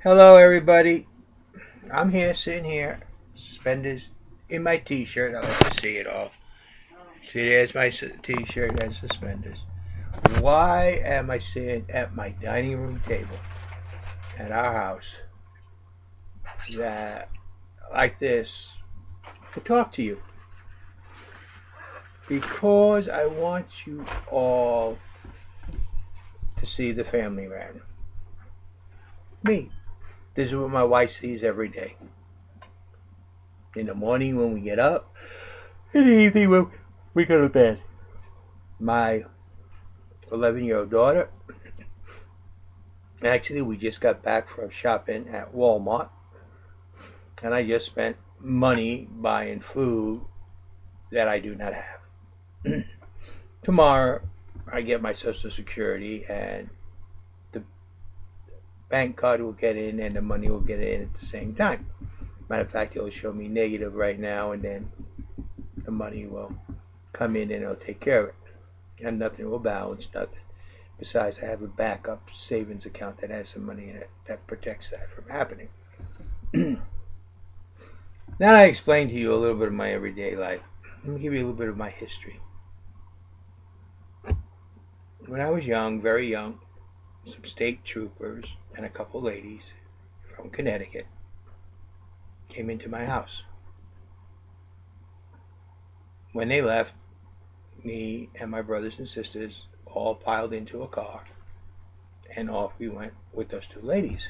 Hello, everybody. I'm here, sitting here, suspenders in my t-shirt. I like to see it all. See, there's my t-shirt and suspenders. Why am I sitting at my dining room table at our house that like this to talk to you? Because I want you all to see the family man. Me. This is what my wife sees every day. In the morning when we get up, in the evening when we go to bed. My 11-year-old daughter, actually, we just got back from shopping at Walmart, and I just spent money buying food that I do not have. Tomorrow, I get my Social Security, and the bank card will get in, and the money will get in at the same time. Matter of fact, it'll show me negative right now, and then the money will come in, and it'll take care of it. And nothing will balance, nothing. Besides, I have a backup savings account that has some money in it that protects that from happening. Now that I explained to you a little bit of my everyday life, let me give you a little bit of my history. When I was young, very young, some state troopers and a couple ladies from Connecticut came into my house. When they left, me and my brothers and sisters all piled into a car, and off we went with those two ladies.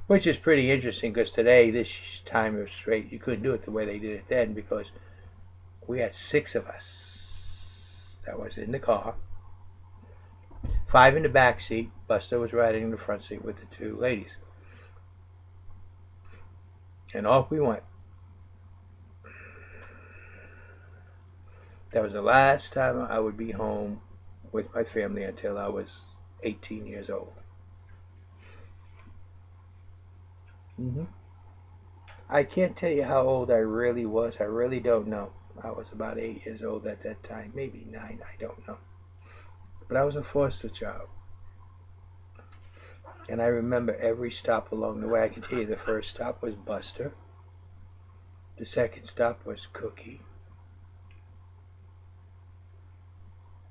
Which is pretty interesting because today, this time of straight, you couldn't do it the way they did it then because we had 6 of us that was in the car, 5 in the back seat. Buster was riding in the front seat with the 2 ladies. And off we went. That was the last time I would be home with my family until I was 18 years old. I can't tell you how old I really was. I really don't know. I was about 8 years old at that time, maybe 9, I don't know. But I was a foster child. And I remember every stop along the way. I can tell you the first stop was Buster. The second stop was Cookie.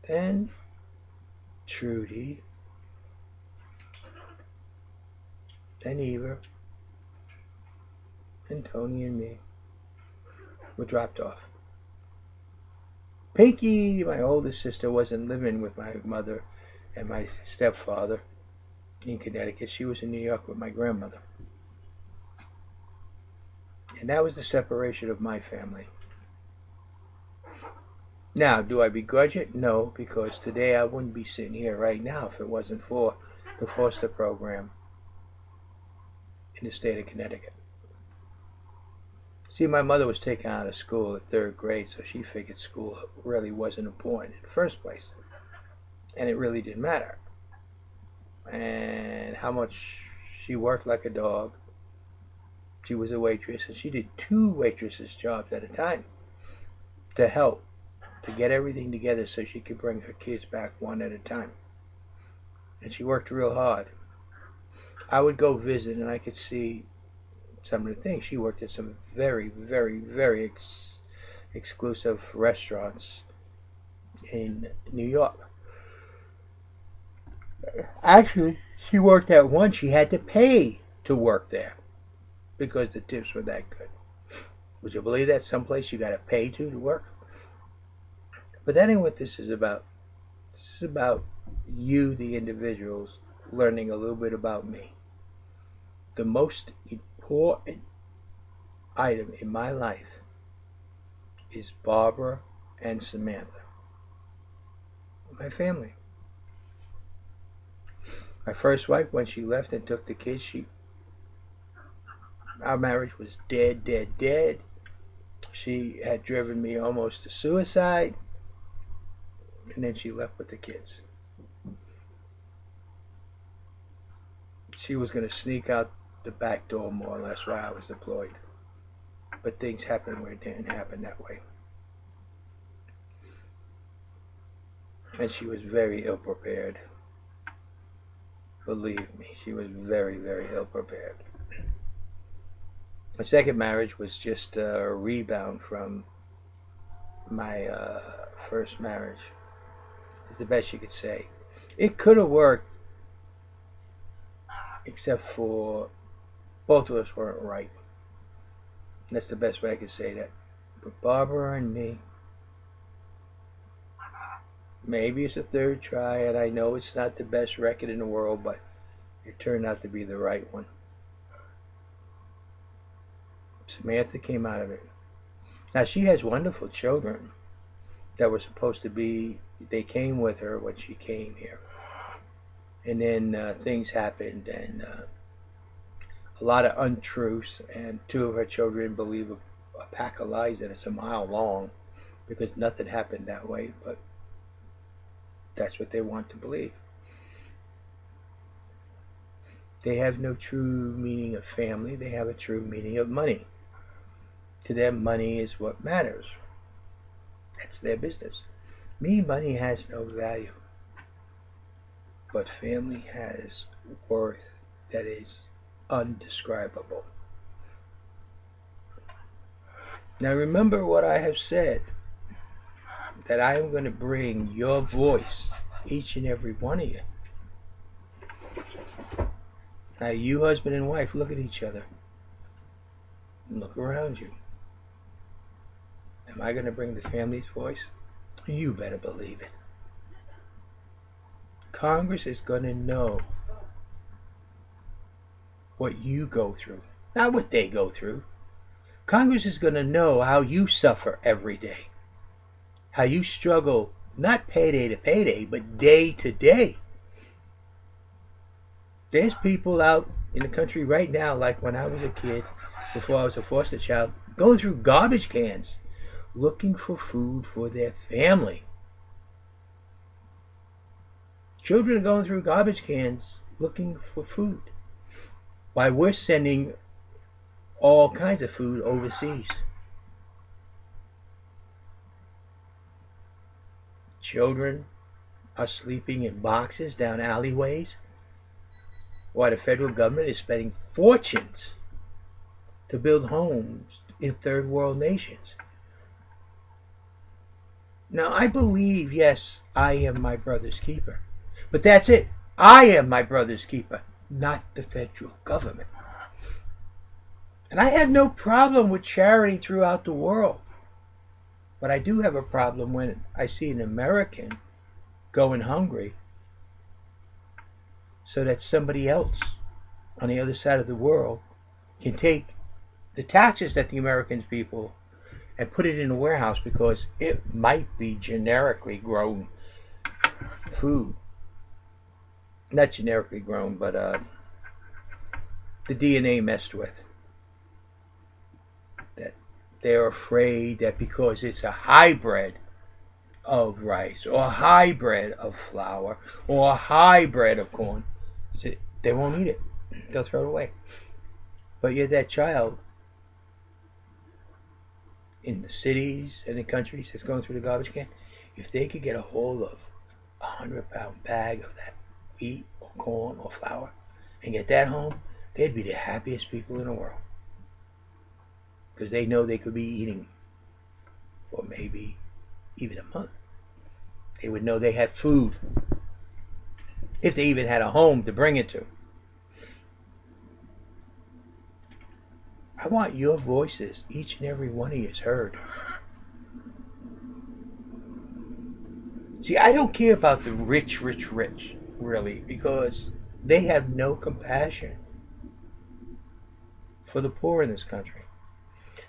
Then Trudy. Then Eva. And Tony and me were dropped off. Pinky, my oldest sister, wasn't living with my mother and my stepfather in Connecticut. She was in New York with my grandmother. And that was the separation of my family. Now, do I begrudge it? No, because today I wouldn't be sitting here right now if it wasn't for the foster program in the state of Connecticut. See, my mother was taken out of school at 3rd grade, so she figured school really wasn't important in the first place. And it really didn't matter. And how much she worked like a dog. She was a waitress, and she did 2 waitresses' jobs at a time to help, to get everything together so she could bring her kids back one at a time. And she worked real hard. I would go visit, and I could see some of the things. She worked at some very, very, very exclusive restaurants in New York. Actually, she worked at one she had to pay to work there because the tips were that good. Would you believe that someplace you got to pay to work? But that ain't what this is about. This is about you, the individuals, learning a little bit about me. The most important item in my life is Barbara and Samantha, my family. My first wife, when she left and took the kids, our marriage was dead, dead, dead. She had driven me almost to suicide, and then she left with the kids. She was going to sneak out the back door more or less while I was deployed. But things happened where it didn't happen that way. And she was very ill prepared. Believe me, she was very, very ill prepared. My second marriage was just a rebound from my first marriage. Is the best you could say. It could have worked, except for both of us weren't right. That's the best way I could say that. But Barbara and me, maybe it's a third try, and I know it's not the best record in the world, but it turned out to be the right one. Samantha came out of it. Now, she has wonderful children that were supposed to be, they came with her when she came here. And then things happened, and a lot of untruths, and two of her children believe a pack of lies that it's a mile long because nothing happened that way, but that's what they want to believe. They have no true meaning of family. They have a true meaning of money. To them, money is what matters. That's their business. Me, money has no value. But family has worth that is undescribable. Now remember what I have said, that I am going to bring your voice, each and every one of you. Now you husband and wife, look at each other. Look around you. Am I going to bring the family's voice? You better believe it. Congress is going to know what you go through, not what they go through. Congress is going to know how you suffer every day, how you struggle, not payday to payday, but day to day. There's people out in the country right now, like when I was a kid, before I was a foster child, going through garbage cans, looking for food for their family. Children are going through garbage cans looking for food, while we're sending all kinds of food overseas. Children are sleeping in boxes down alleyways, while the federal government is spending fortunes to build homes in third world nations. Now, I believe, yes, I am my brother's keeper. But that's it. I am my brother's keeper, not the federal government. And I have no problem with charity throughout the world. But I do have a problem when I see an American going hungry so that somebody else on the other side of the world can take the taxes that the American people and put it in a warehouse because it might be generically grown food. Not generically grown, but the DNA messed with. That they're afraid that because it's a hybrid of rice or a hybrid of flour or a hybrid of corn, they won't eat it. They'll throw it away. But yet that child in the cities and the countries that's going through the garbage can, if they could get a hold of a 100-pound bag of that wheat or corn or flour and get that home, they'd be the happiest people in the world. Because they know they could be eating for maybe even a month. They would know they had food. If they even had a home to bring it to. I want your voices, each and every one of you, is heard. See, I don't care about the rich, really, because they have no compassion for the poor in this country.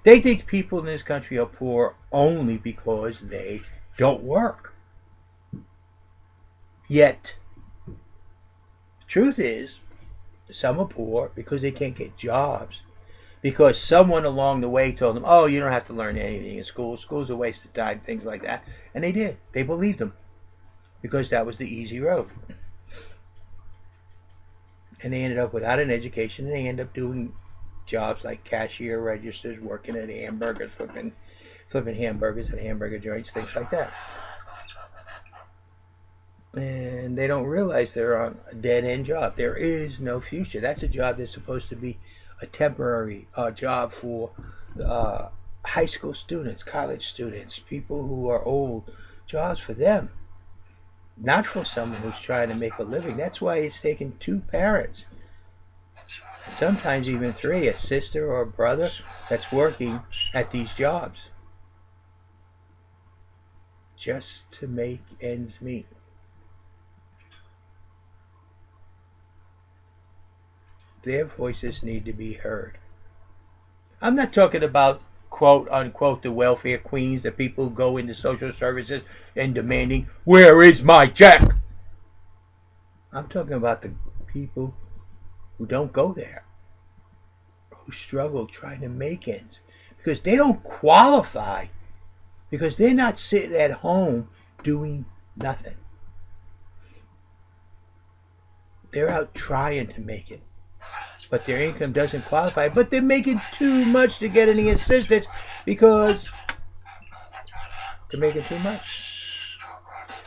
They think people in this country are poor only because they don't work. Yet, the truth is, some are poor because they can't get jobs. Because someone along the way told them, oh, you don't have to learn anything in school. School's a waste of time, things like that. And they did. They believed them. Because that was the easy road. And they ended up without an education, and they ended up doing jobs like cashier registers, working at hamburgers, flipping hamburgers at hamburger joints, things like that. and they don't realize they're on a dead-end job. There is no future. That's a job that's supposed to be a temporary job for high school students, college students, people who are old. Jobs for them, not for someone who's trying to make a living. That's why it's taken two parents, sometimes even three, a sister or a brother that's working at these jobs just to make ends meet. Their voices need to be heard. I'm not talking about quote unquote the welfare queens, the people who go into social services and demanding, "Where is my check?" I'm talking about the people who don't go there, who struggle trying to make ends because they don't qualify, because they're not sitting at home doing nothing. They're out trying to make it, but their income doesn't qualify, but they're making too much to get any assistance because they're making too much.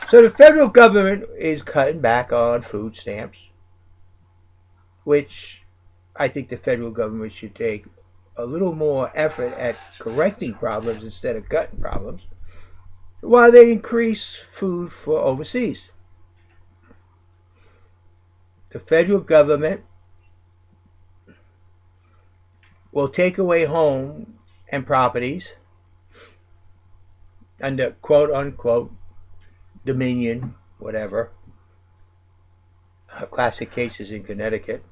So the federal government is cutting back on food stamps, which I think the federal government should take a little more effort at correcting problems instead of cutting problems, while they increase food for overseas. The federal government will take away homes and properties under quote unquote dominion, whatever. Classic cases in Connecticut,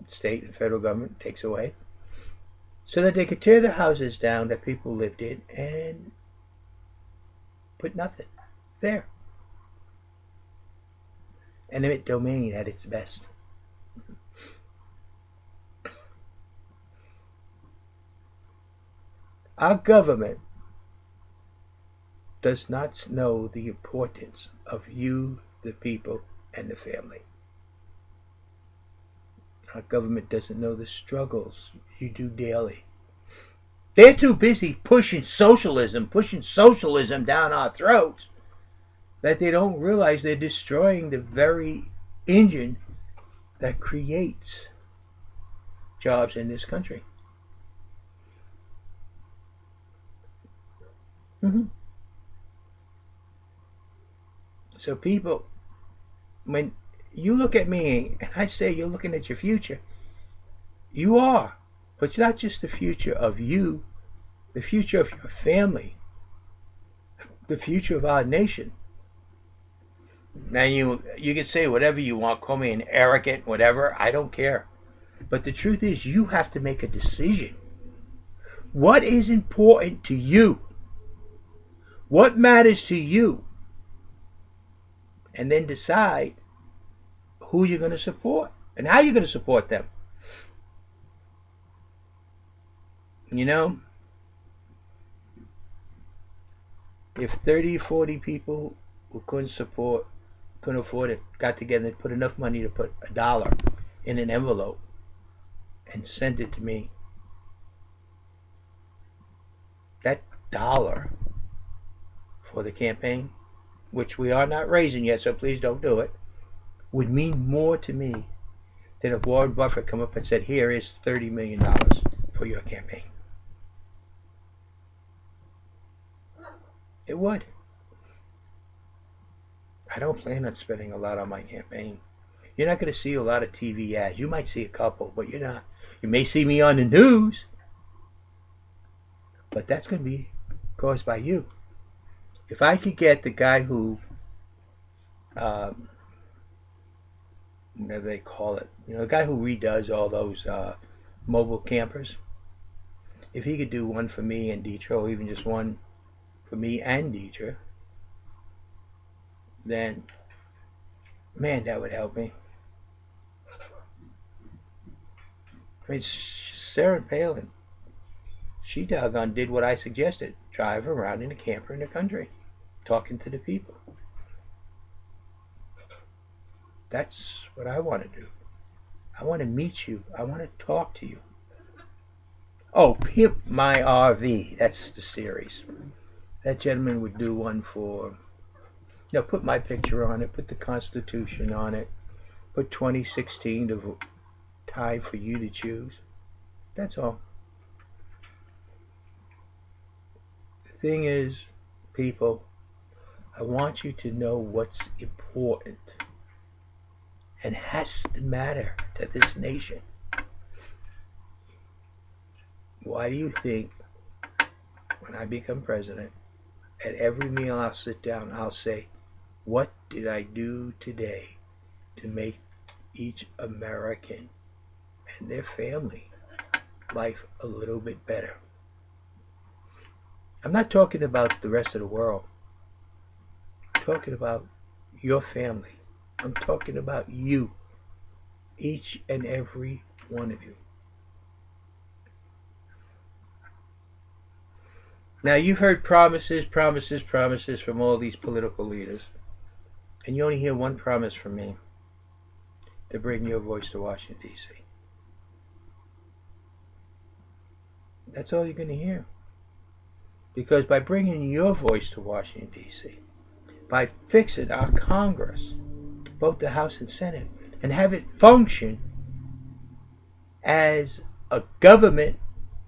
state and federal government takes away, so that they could tear the houses down that people lived in and put nothing there. Eminent domain at its best. Our government does not know the importance of you, the people, and the family. Our government doesn't know the struggles you do daily. They're too busy pushing socialism down our throats, that they don't realize they're destroying the very engine that creates jobs in this country. Mm-hmm. So people, when you look at me and I say you're looking at your future, you are. But it's not just the future of you, the future of your family, the future of our nation. Now you can say whatever you want, call me an arrogant, whatever, I don't care. But the truth is you have to make a decision. What is important to you? What matters to you? And then decide who you're going to support and how you're going to support them. You know, if 30, 40 people who couldn't afford it, got together and put enough money to put $1 in an envelope and send it to me, that dollar for the campaign, which we are not raising yet, so please don't do it, would mean more to me than if Warren Buffett come up and said, "Here is $30 million for your campaign." It would. I don't plan on spending a lot on my campaign. You're not going to see a lot of TV ads. You might see a couple, but you're not. You may see me on the news, but that's going to be caused by you. If I could get the guy who, whatever they call it, the guy who redoes all those mobile campers, if he could do one for me and deatra, or even just one for me and deatra, then, man, that would help me. I mean, Sarah Palin, she doggone did what I suggested. Drive around in a camper in the country, talking to the people. That's what I want to do. I want to meet you. I want to talk to you. Oh, Pimp My RV. That's the series. That gentleman would do one for Now put my picture on it, put the Constitution on it, put 2016 to time for you to choose. That's all. The thing is, people, I want you to know what's important and has to matter to this nation. Why do you think when I become president, at every meal I'll sit down, I'll say, what did I do today to make each American and their family life a little bit better? I'm not talking about the rest of the world. I'm talking about your family. I'm talking about you, each and every one of you. Now, you've heard promises from all these political leaders, and you only hear one promise from me: to bring your voice to Washington, D.C. That's all you're going to hear. Because by bringing your voice to Washington, D.C., by fixing our Congress, both the House and Senate, and have it function as a government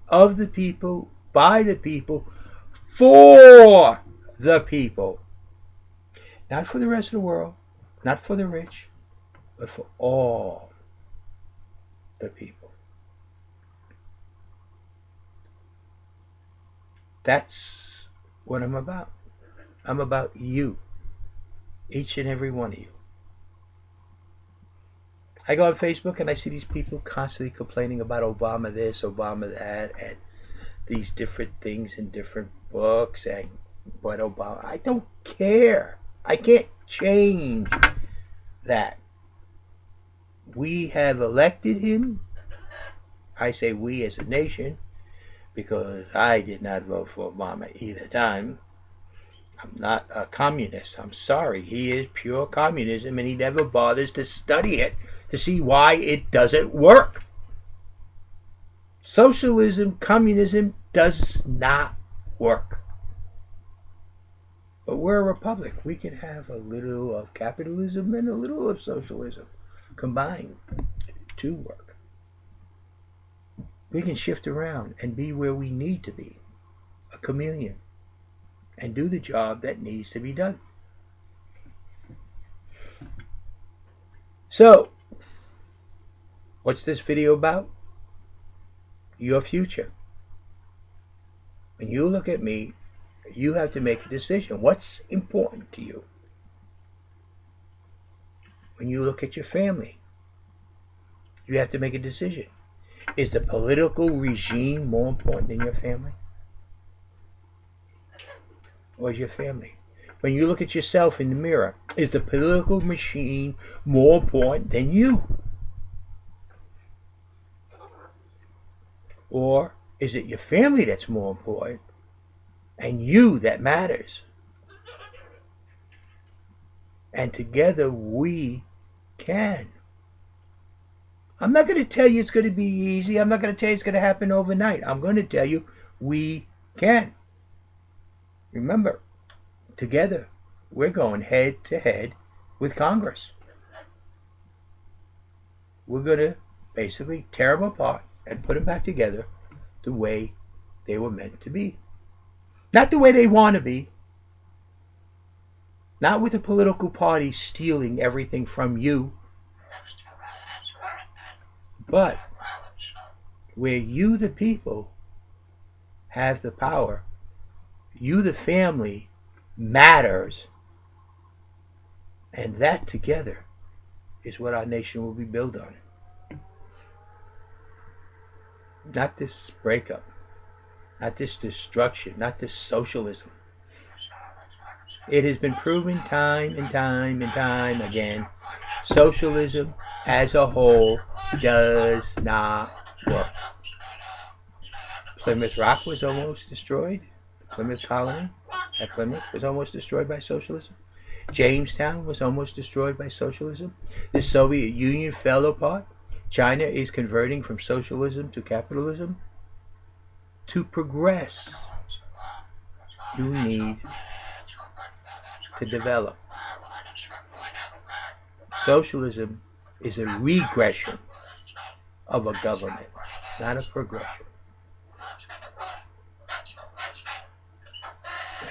of the people, by the people, for the people. Not for the rest of the world, not for the rich, but for all the people. That's what I'm about. I'm about you, each and every one of you. I go on Facebook and I see these people constantly complaining about Obama this, Obama that, and these different things in different books and what Obama. I don't care. I can't change that. We have elected him. I say we as a nation because I did not vote for Obama either time. I'm not a communist. I'm sorry. He is pure communism and he never bothers to study it to see why it doesn't work. Socialism, communism does not work. But we're a republic. We can have a little of capitalism and a little of socialism combined to work. We can shift around and be where we need to be, a chameleon, and do the job that needs to be done. So, what's this video about? Your future. When you look at me, you have to make a decision. What's important to you? When you look at your family, you have to make a decision. Is the political regime more important than your family? Or is your family? When you look at yourself in the mirror, is the political machine more important than you? Or is it your family that's more important and you that matters? And together we can. I'm not going to tell you it's going to be easy. I'm not going to tell you it's going to happen overnight. I'm going to tell you we can. Remember, together we're going head to head with Congress. We're going to basically tear them apart and put them back together the way they were meant to be. Not the way they want to be. Not with the political party stealing everything from you. But where you, the people, have the power, you, the family, matters. And that together is what our nation will be built on. Not this breakup, not this destruction, not this socialism. It has been proven time and time again, socialism as a whole does not work. Plymouth Rock was almost destroyed. The Plymouth colony at Plymouth was almost destroyed by socialism. Jamestown was almost destroyed by socialism. The Soviet Union fell apart. China is converting from socialism to capitalism. To progress, you need to develop. Socialism is a regression of a government, not a progression.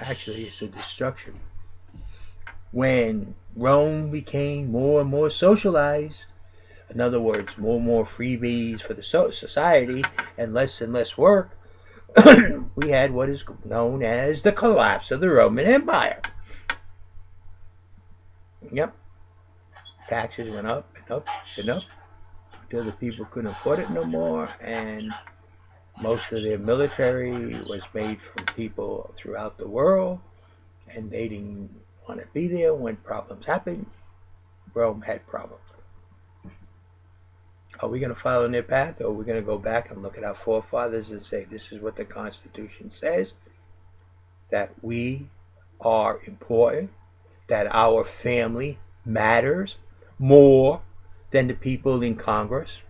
Actually, it's a destruction. When Rome became more and more socialized, in other words, more and more freebies for the society and less work, we had what is known as the collapse of the Roman Empire. Yep. Taxes went up and up and up until the people couldn't afford it no more, and most of their military was made from people throughout the world, and they didn't want to be there when problems happened. Rome had problems. Are we going to follow their path, or are we going to go back and look at our forefathers and say, this is what the Constitution says, that we are important, that our family matters more than the people in Congress,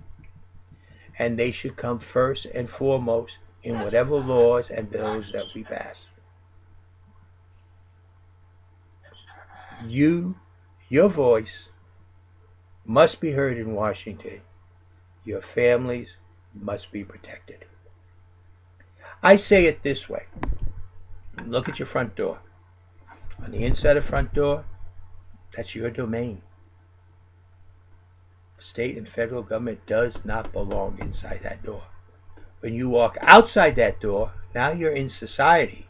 and they should come first and foremost in whatever laws and bills that we pass? Your voice must be heard in Washington. Your families must be protected. I say it this way. Look at your front door. On the inside of the front door, that's your domain. State and federal government does not belong inside that door. When you walk outside that door, now you're in society.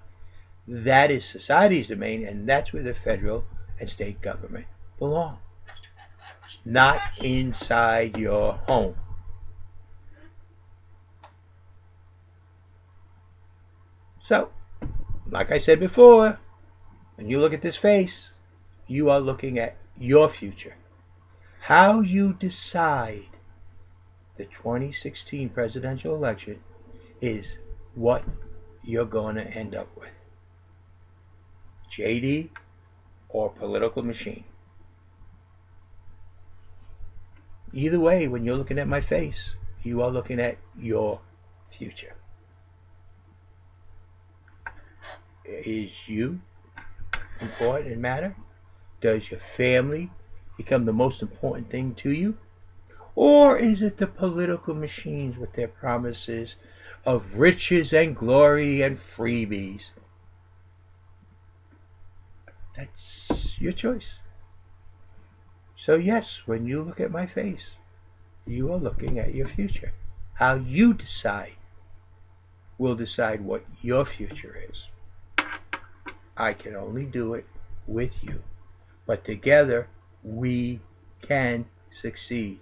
That is society's domain, and that's where the federal and state government belong. Not inside your home. So, like I said before, when you look at this face, you are looking at your future. How you decide the 2016 presidential election is what you're going to end up with. JD or political machine. Either way, when you're looking at my face, you are looking at your future. Is you important and matter? Does your family become the most important thing to you? Or is it the political machines with their promises of riches and glory and freebies? That's your choice. So yes, when you look at my face, you are looking at your future. How you decide will decide what your future is. I can only do it with you. But together, we can succeed.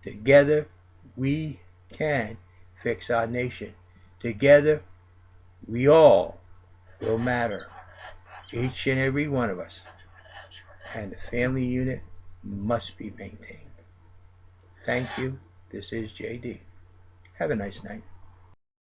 Together, we can fix our nation. Together, we all will matter. Each and every one of us. And the family unit must be maintained. Thank you. This is JD. Have a nice night.